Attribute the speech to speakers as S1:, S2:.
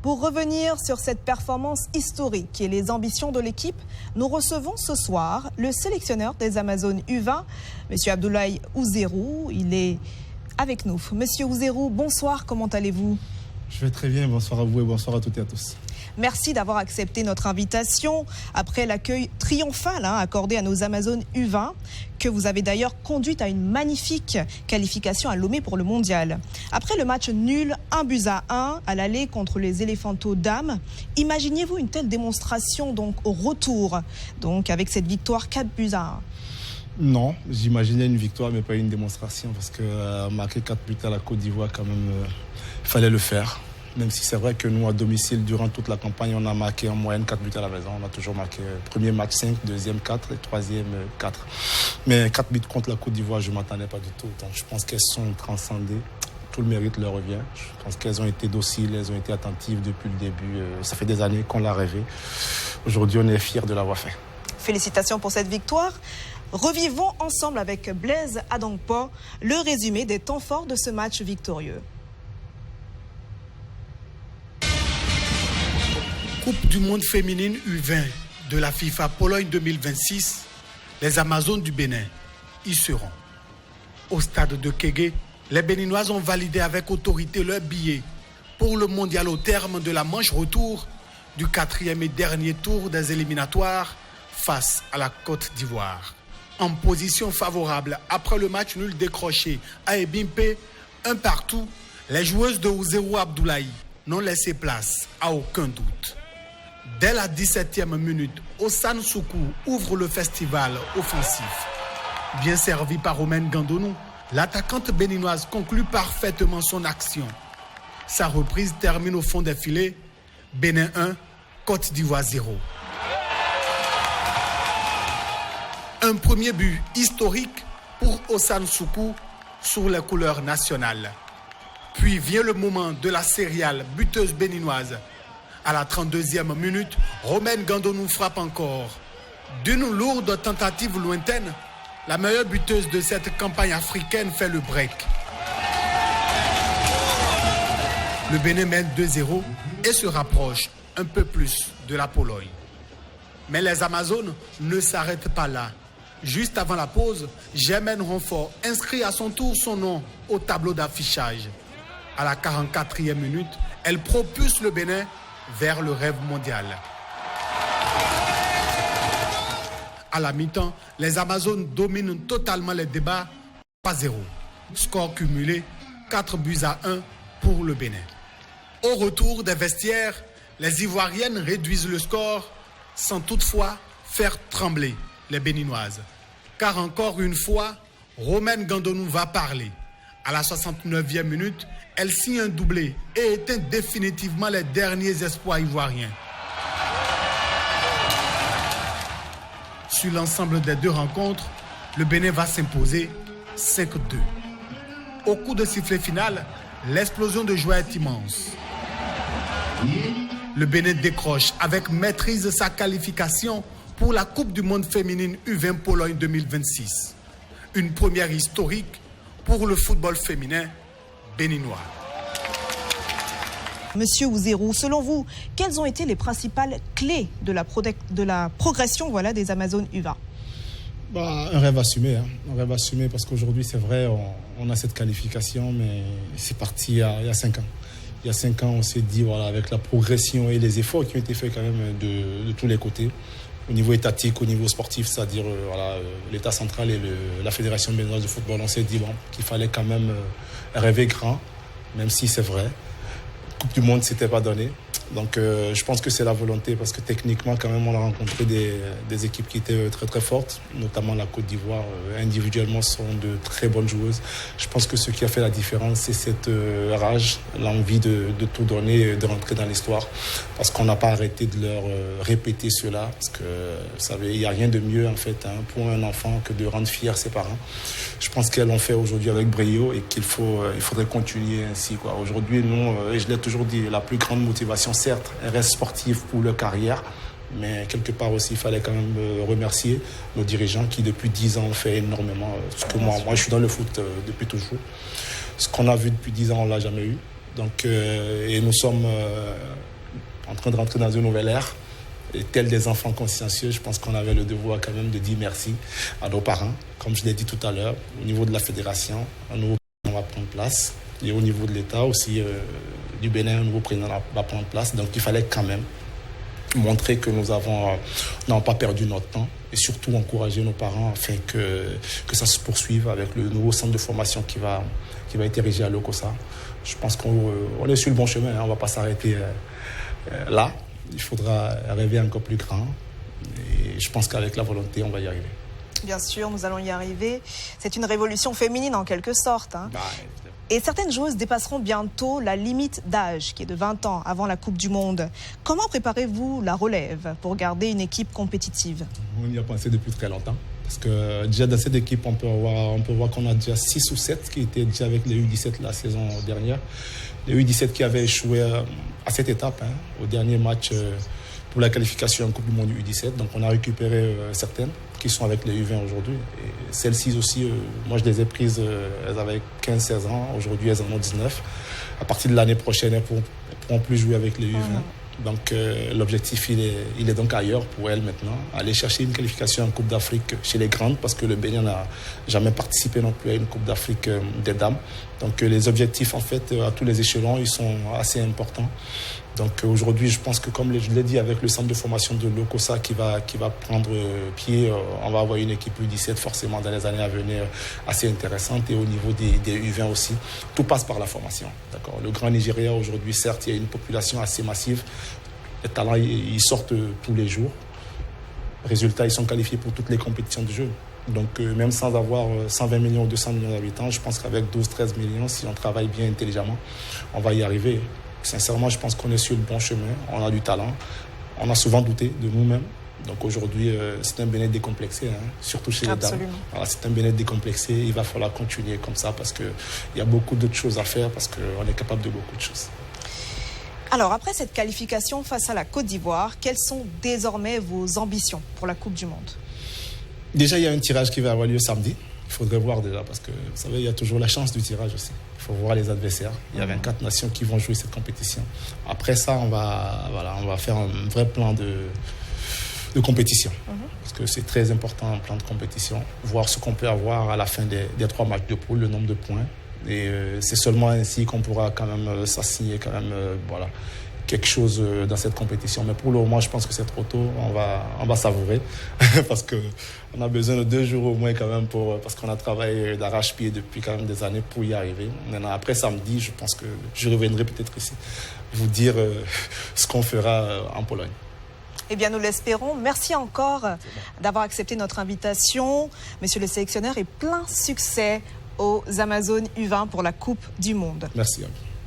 S1: Pour revenir sur cette performance historique et les ambitions de l'équipe, nous recevons ce soir le sélectionneur des Amazones U20, M. Abdoulaye Ouzerou. Il est avec nous. Monsieur Ouzerou, bonsoir, comment allez-vous?
S2: Je vais très bien, bonsoir à vous et bonsoir à toutes et à tous.
S1: Merci d'avoir accepté notre invitation après l'accueil triomphal accordé à nos Amazones U20, que vous avez d'ailleurs conduite à une magnifique qualification à Lomé pour le mondial. Après le match nul 1-1 à l'aller contre les Éléphantos dames, imaginiez-vous une telle démonstration donc au retour, donc avec cette victoire 4-1?
S2: Non, j'imaginais une victoire mais pas une démonstration parce que marquer 4 buts à la Côte d'Ivoire quand même, il fallait le faire. Même si c'est vrai que nous, à domicile, durant toute la campagne, on a marqué en moyenne 4 buts à la maison. On a toujours marqué premier match 5, deuxième 4 et troisième 4. Mais 4 buts contre la Côte d'Ivoire, je ne m'attendais pas du tout. Donc je pense qu'elles sont transcendées. Tout le mérite leur revient. Je pense qu'elles ont été dociles, elles ont été attentives depuis le début. Ça fait des années qu'on l'a rêvé. Aujourd'hui, on est fiers de l'avoir fait.
S1: Félicitations pour cette victoire. Revivons ensemble avec Blaise Adangpo le résumé des temps forts de ce match victorieux.
S3: Coupe du monde féminine U20 de la FIFA Pologne 2026, les Amazones du Bénin y seront. Au stade de Kégué, les Béninoises ont validé avec autorité leur billet pour le mondial au terme de la manche retour du 4e et dernier tour des éliminatoires face à la Côte d'Ivoire. En position favorable après le match nul décroché à Ebimpe, 1-1, les joueuses de Ouzerou Abdoulaye n'ont laissé place à aucun doute. Dès la 17e minute, Ossan Soukou ouvre le festival offensif. Bien servi par Romaine Gandonou, l'attaquante béninoise conclut parfaitement son action. Sa reprise termine au fond des filets. Bénin 1, Côte d'Ivoire 0. Un premier but historique pour Ossan Soukou sur les couleurs nationales. Puis vient le moment de la céréale buteuse béninoise. À la 32e minute, Romaine Gandonou frappe encore. D'une lourde tentative lointaine, la meilleure buteuse de cette campagne africaine fait le break. Le Bénin mène 2-0 et se rapproche un peu plus de la Pologne. Mais les Amazones ne s'arrêtent pas là. Juste avant la pause, Germaine Ronfort inscrit à son tour son nom au tableau d'affichage. À la 44e minute, elle propulse le Bénin vers le rêve mondial. À la mi-temps, les Amazones dominent totalement les débats, 3-0. Score cumulé, 4-1 pour le Bénin. Au retour des vestiaires, les Ivoiriennes réduisent le score sans toutefois faire trembler les Béninoises. Car encore une fois, Romaine Gandonou va parler. À la 69e minute, elle signe un doublé et éteint définitivement les derniers espoirs ivoiriens. Sur l'ensemble des deux rencontres, le Bénin va s'imposer 5-2. Au coup de sifflet final, l'explosion de joie est immense. Le Bénin décroche avec maîtrise sa qualification pour la Coupe du monde féminine U20 Pologne 2026. Une première historique pour le football féminin béninois.
S1: Monsieur Ouzerou, selon vous, quelles ont été les principales clés de la progression des Amazones U20?
S2: Un rêve assumé, un rêve assumé parce qu'aujourd'hui c'est vrai, on a cette qualification, mais c'est parti il y a 5 ans. Il y a 5 ans, on s'est dit, avec la progression et les efforts qui ont été faits quand même de tous les côtés, au niveau étatique, au niveau sportif, c'est-à-dire l'État central et la Fédération béninoise de football, on s'est dit qu'il fallait quand même rêver grand, même si c'est vrai. Coupe du monde, c'était pas donné. Donc je pense que c'est la volonté parce que techniquement quand même on a rencontré des équipes qui étaient très très fortes, notamment la Côte d'Ivoire individuellement sont de très bonnes joueuses. Je pense que ce qui a fait la différence c'est cette rage, l'envie de tout donner, de rentrer dans l'histoire parce qu'on n'a pas arrêté de leur répéter cela parce que vous savez il n'y a rien de mieux en fait pour un enfant que de rendre fier ses parents. Je pense qu'elles l'ont fait aujourd'hui avec brio et il faudrait continuer ainsi quoi. Aujourd'hui nous, et je l'ai toujours dit, la plus grande motivation certes, elle reste sportive pour leur carrière, mais quelque part aussi, il fallait quand même remercier nos dirigeants qui, depuis 10 ans, ont fait énormément. Parce que moi, je suis dans le foot depuis toujours. Ce qu'on a vu depuis 10 ans, on ne l'a jamais eu. Donc, et nous sommes en train de rentrer dans une nouvelle ère. Et tels des enfants consciencieux, je pense qu'on avait le devoir quand même de dire merci à nos parents. Comme je l'ai dit tout à l'heure, au niveau de la fédération, un nouveau président va prendre place. Et au niveau de l'État aussi, du Bénin, un nouveau président va prendre place. Donc il fallait quand même montrer que nous n'avons pas perdu notre temps et surtout encourager nos parents afin que ça se poursuive avec le nouveau centre de formation qui va être érigé à Lokossa. Je pense qu'on est sur le bon chemin, hein. On ne va pas s'arrêter là. Il faudra rêver encore plus grand et je pense qu'avec la volonté, on va y arriver.
S1: Bien sûr, nous allons y arriver. C'est une révolution féminine en quelque sorte, hein. Et certaines joueuses dépasseront bientôt la limite d'âge, qui est de 20 ans, avant la Coupe du Monde. Comment préparez-vous la relève pour garder une équipe compétitive?
S2: On y a pensé depuis très longtemps. Parce que déjà dans cette équipe, on peut voir qu'on a déjà 6 ou 7 qui étaient déjà avec les U17 la saison dernière. Les U17 qui avaient échoué à cette étape, hein, au dernier match pour la qualification en Coupe du Monde U17. Donc on a récupéré certaines qui sont avec les U20 aujourd'hui. Et celles-ci aussi, moi je les ai prises, elles avaient 15-16 ans, aujourd'hui elles en ont 19. À partir de l'année prochaine, elles ne pourront plus jouer avec les U20. Donc l'objectif, il est donc ailleurs pour elles maintenant. Aller chercher une qualification en Coupe d'Afrique chez les grandes, parce que le Bénin n'a jamais participé non plus à une Coupe d'Afrique des dames. Donc les objectifs, en fait, à tous les échelons, ils sont assez importants. Donc aujourd'hui, je pense que comme je l'ai dit, avec le centre de formation de Lokossa qui va prendre pied, on va avoir une équipe U17 forcément dans les années à venir assez intéressante et au niveau des U20 aussi. Tout passe par la formation. D'accord. Le Grand Nigeria aujourd'hui, certes, il y a une population assez massive. Les talents, ils sortent tous les jours. Résultat, ils sont qualifiés pour toutes les compétitions de jeu. Donc même sans avoir 120 millions ou 200 millions d'habitants, je pense qu'avec 12-13 millions, si on travaille bien intelligemment, on va y arriver. Sincèrement, je pense qu'on est sur le bon chemin. On a du talent. On a souvent douté de nous-mêmes. Donc aujourd'hui, c'est un Bénin décomplexé, hein, surtout chez les dames. Voilà, c'est un Bénin décomplexé. Il va falloir continuer comme ça parce qu'il y a beaucoup d'autres choses à faire parce qu'on est capable de beaucoup de choses.
S1: Alors, après cette qualification face à la Côte d'Ivoire, quelles sont désormais vos ambitions pour la Coupe du Monde?
S2: Déjà, il y a un tirage qui va avoir lieu samedi. Il faudrait voir déjà parce que, vous savez, il y a toujours la chance du tirage aussi. Il faut voir les adversaires. Il y a 24 nations qui vont jouer cette compétition. Après ça, on va faire un vrai plan de compétition. Parce que c'est très important, un plan de compétition. Voir ce qu'on peut avoir à la fin des 3 matchs de poule, le nombre de points. Et c'est seulement ainsi qu'on pourra quand même s'assigner quand même, quelque chose dans cette compétition. Mais pour le moment, je pense que c'est trop tôt. On va savourer parce qu'on a besoin de 2 jours au moins quand même parce qu'on a travaillé d'arrache-pied depuis quand même des années pour y arriver. Maintenant, après samedi, je pense que je reviendrai peut-être ici vous dire ce qu'on fera en Pologne.
S1: Eh bien, nous l'espérons. Merci encore d'avoir accepté notre invitation, monsieur le sélectionneur, et plein succès aux Amazones U20 pour la Coupe du Monde.
S2: Merci à vous.